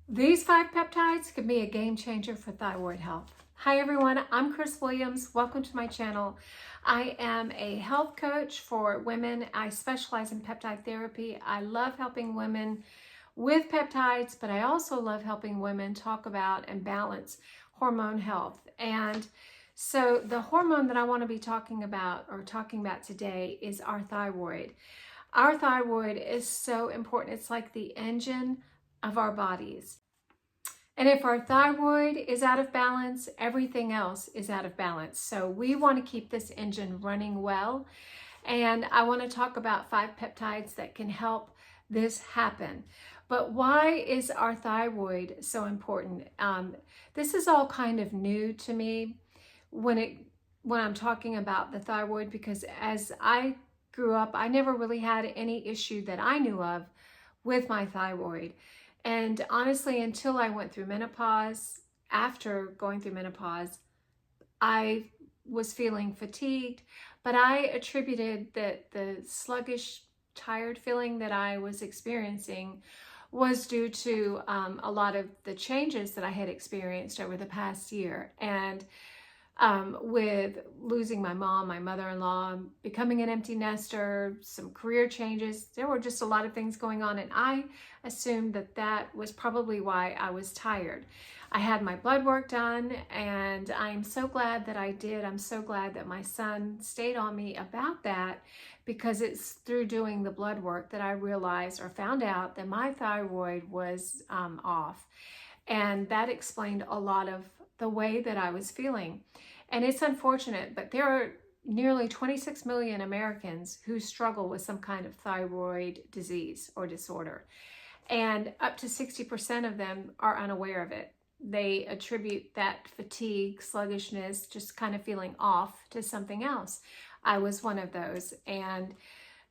These 5 peptides could be a game changer for thyroid health. Hi everyone, I'm Chris Williams. Welcome to my channel. I am a health coach for women. I specialize in peptide therapy. I love helping women with peptides, but I also love helping women talk about and balance hormone health. And so the hormone that I want to be talking about today is our thyroid. Our thyroid is so important. It's like the engine of our bodies. And if our thyroid is out of balance, everything else is out of balance. So we want to keep this engine running well. And I want to talk about 5 peptides that can help this happen. But why is our thyroid so important? This is all kind of new to me when I'm talking about the thyroid, because as I grew up, I never really had any issue that I knew of with my thyroid. And honestly, until I went through menopause, after going through menopause, I was feeling fatigued, but I attributed that the sluggish, tired feeling that I was experiencing was due to a lot of the changes that I had experienced over the past year. And with losing my mom, my mother-in-law, becoming an empty nester, some career changes. There were just a lot of things going on, and I assumed that that was probably why I was tired. I had my blood work done, and I'm so glad that I did. I'm so glad that my son stayed on me about that, because it's through doing the blood work that I realized or found out that my thyroid was off. And that explained a lot of the way that I was feeling. And it's unfortunate, but there are nearly 26 million Americans who struggle with some kind of thyroid disease or disorder. And up to 60% of them are unaware of it. They attribute that fatigue, sluggishness, just kind of feeling off to something else. I was one of those. And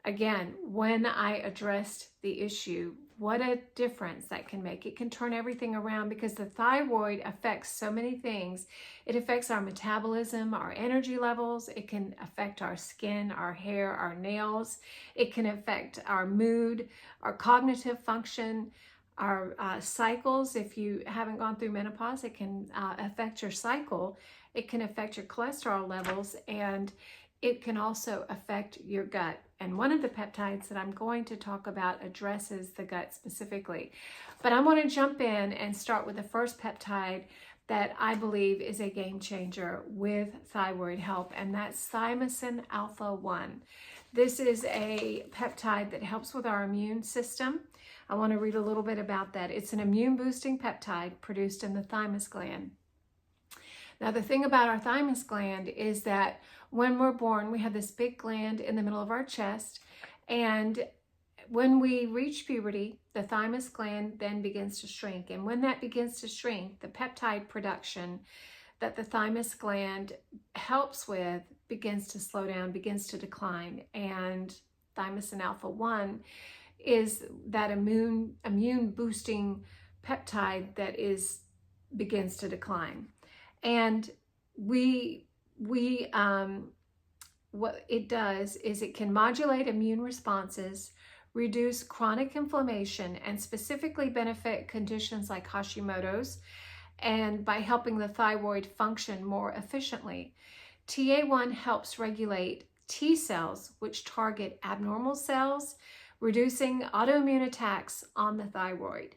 again, when I addressed the issue, what a difference that can make. It can turn everything around, because the thyroid affects so many things. It affects our metabolism, our energy levels. It can affect our skin, our hair, our nails. It can affect our mood, our cognitive function, our cycles. If you haven't gone through menopause, it can affect your cycle. It can affect your cholesterol levels, and it can also affect your gut. And one of the peptides that I'm going to talk about addresses the gut specifically. But I want to jump in and start with the first peptide that I believe is a game changer with thyroid health, and that's Thymosin Alpha-1. This is a peptide that helps with our immune system. I want to read a little bit about that. It's an immune boosting peptide produced in the thymus gland. Now, the thing about our thymus gland is that when we're born, we have this big gland in the middle of our chest. And when we reach puberty, the thymus gland then begins to shrink. And when that begins to shrink, the peptide production that the thymus gland helps with begins to slow down, begins to decline. And Thymosin Alpha-1 is that immune boosting peptide that begins to decline. And what it does is it can modulate immune responses, reduce chronic inflammation, and specifically benefit conditions like Hashimoto's, and by helping the thyroid function more efficiently. TA1 helps regulate T cells, which target abnormal cells, reducing autoimmune attacks on the thyroid.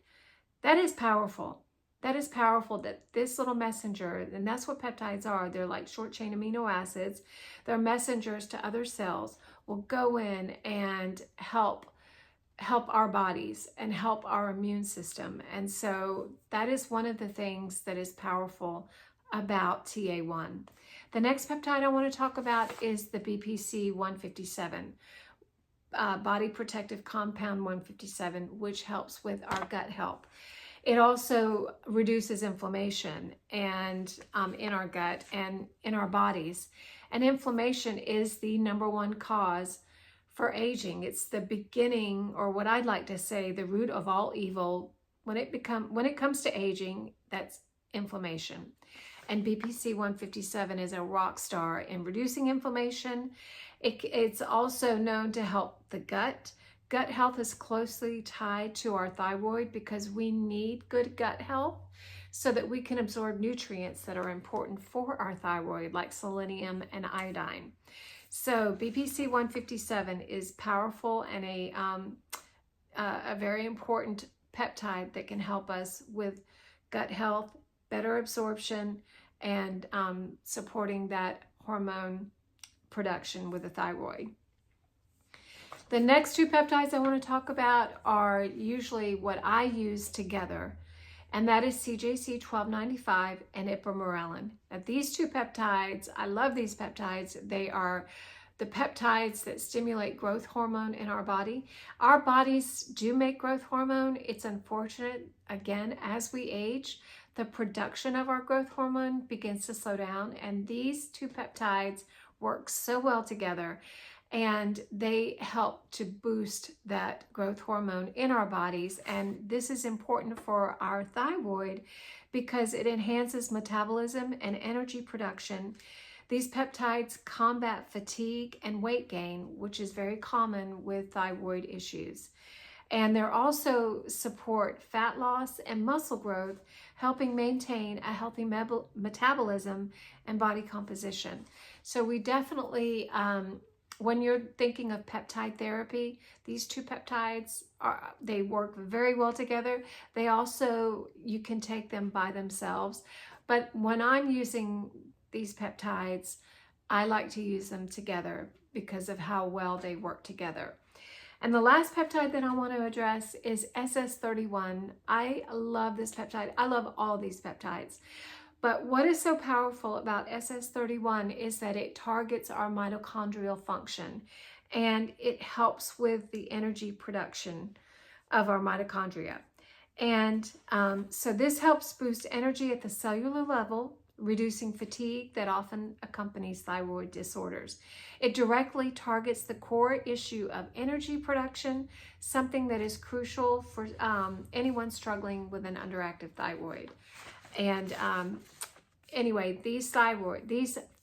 That is powerful. That is powerful, that this little messenger, and that's what peptides are. They're like short chain amino acids. They're messengers to other cells, will go in and help our bodies and help our immune system. And so that is one of the things that is powerful about TA1. The next peptide I want to talk about is the BPC-157, Body Protective Compound 157, which helps with our gut health. It also reduces inflammation and in our gut and in our bodies. And inflammation is the #1 cause for aging. It's the beginning, or what I'd like to say, the root of all evil. When it comes to aging, that's inflammation. And BPC-157 is a rock star in reducing inflammation. It's also known to help the gut, Gut health is closely tied to our thyroid because we need good gut health so that we can absorb nutrients that are important for our thyroid, like selenium and iodine. So BPC 157 is powerful and a very important peptide that can help us with gut health, better absorption, and supporting that hormone production with the thyroid. The next two peptides I want to talk about are usually what I use together, and that is CJC-1295 and Ipamorelin. Now, these two peptides, I love these peptides. They are the peptides that stimulate growth hormone in our body. Our bodies do make growth hormone. It's unfortunate, again, as we age, the production of our growth hormone begins to slow down, and these two peptides work so well together, and they help to boost that growth hormone in our bodies. And this is important for our thyroid because it enhances metabolism and energy production. These peptides combat fatigue and weight gain, which is very common with thyroid issues. And they also support fat loss and muscle growth, helping maintain a healthy metabolism and body composition. So we definitely, when you're thinking of peptide therapy, these two peptides, they work very well together. They also, you can take them by themselves. But when I'm using these peptides, I like to use them together because of how well they work together. And the last peptide that I want to address is SS31. I love this peptide. I love all these peptides. But what is so powerful about SS31 is that it targets our mitochondrial function, and it helps with the energy production of our mitochondria. And so this helps boost energy at the cellular level, reducing fatigue that often accompanies thyroid disorders. It directly targets the core issue of energy production, something that is crucial for anyone struggling with an underactive thyroid. And anyway, these 5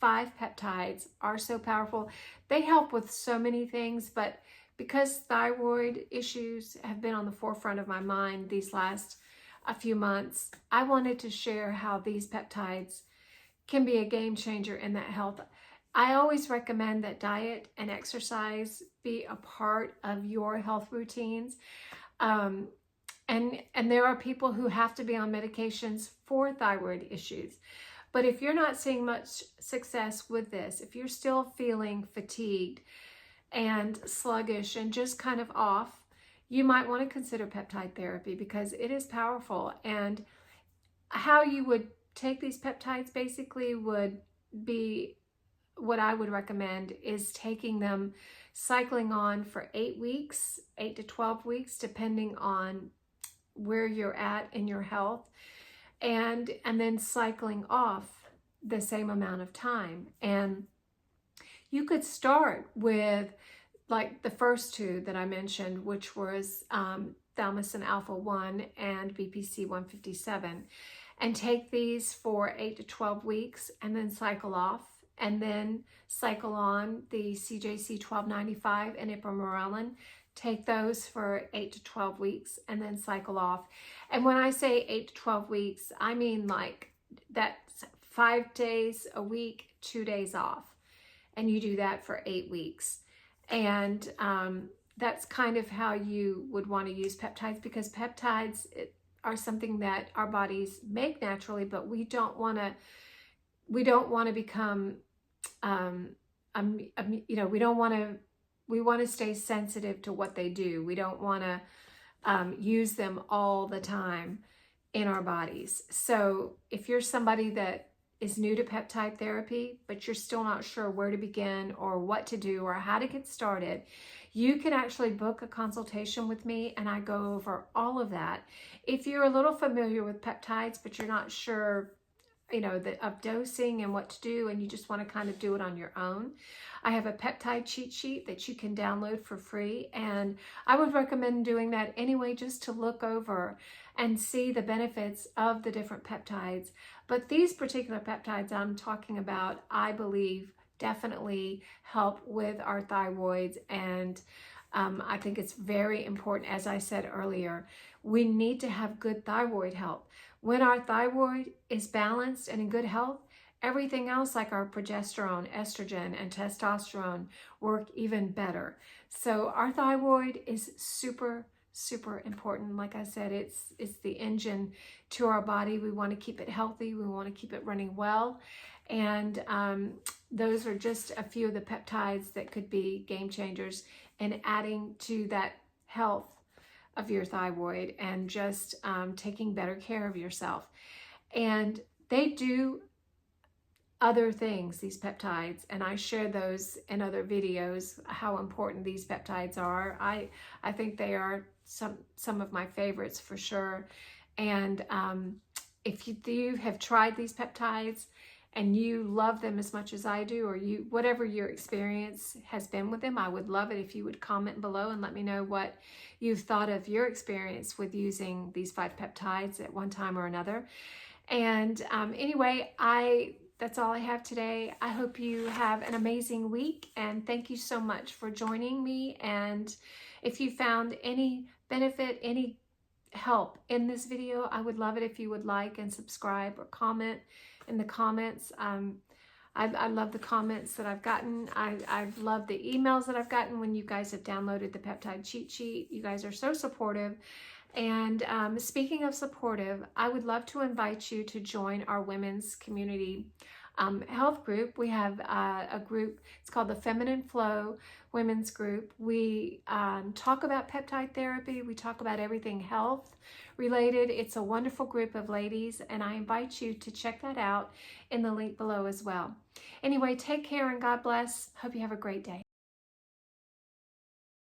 peptides are so powerful. They help with so many things, but because thyroid issues have been on the forefront of my mind these last a few months, I wanted to share how these peptides can be a game changer in that health. I always recommend that diet and exercise be a part of your health routines. And there are people who have to be on medications for thyroid issues. But if you're not seeing much success with this, if you're still feeling fatigued and sluggish and just kind of off, you might want to consider peptide therapy because it is powerful. And how you would take these peptides basically would be, what I would recommend is taking them, cycling on for 8 weeks, 8 to 12 weeks, depending on where you're at in your health, and then cycling off the same amount of time. And you could start with like the first two that I mentioned, which was Thymosin Alpha-1 and BPC 157, and take these for 8 to 12 weeks and then cycle off, and then cycle on the CJC-1295 and Ipamorelin. Take those for 8 to 12 weeks and then cycle off. And when I say 8 to 12 weeks, I mean like that's 5 days a week, 2 days off. And you do that for 8 weeks. And that's kind of how you would want to use peptides, because peptides are something that our bodies make naturally, but we don't want to become, we want to stay sensitive to what they do. We don't want to use them all the time in our bodies. So if you're somebody that is new to peptide therapy, but you're still not sure where to begin or what to do or how to get started, you can actually book a consultation with me and I go over all of that. If you're a little familiar with peptides, but you're not sure, of dosing and what to do, and you just want to kind of do it on your own, I have a peptide cheat sheet that you can download for free. And I would recommend doing that anyway, just to look over and see the benefits of the different peptides. But these particular peptides I'm talking about, I believe, definitely help with our thyroids and I think it's very important, as I said earlier, we need to have good thyroid health. When our thyroid is balanced and in good health, everything else like our progesterone, estrogen, and testosterone work even better. So our thyroid is super important. Like I said, it's the engine to our body. We want to keep it healthy. We want to keep it running well. And those are just a few of the peptides that could be game changers in adding to that health of your thyroid and just taking better care of yourself. And they do other things, these peptides, and I share those in other videos, how important these peptides are. I think they are some of my favorites for sure. And if you have tried these peptides and you love them as much as I do, or whatever your experience has been with them, I would love it if you would comment below and let me know what you've thought of your experience with using these 5 peptides at one time or another. And anyway, that's all I have today. I hope you have an amazing week, and thank you so much for joining me. And if you found any benefit, any help in this video, I would love it if you would like and subscribe or comment in the comments. I love the comments that I've gotten. I've loved the emails that I've gotten when you guys have downloaded the peptide cheat sheet. You guys are so supportive. And speaking of supportive, I would love to invite you to join our women's community health group. We have a group, it's called the Feminine Flow Women's Group. We talk about peptide therapy. We talk about everything health related. It's a wonderful group of ladies, and I invite you to check that out in the link below as well. Anyway, take care and God bless. Hope you have a great day.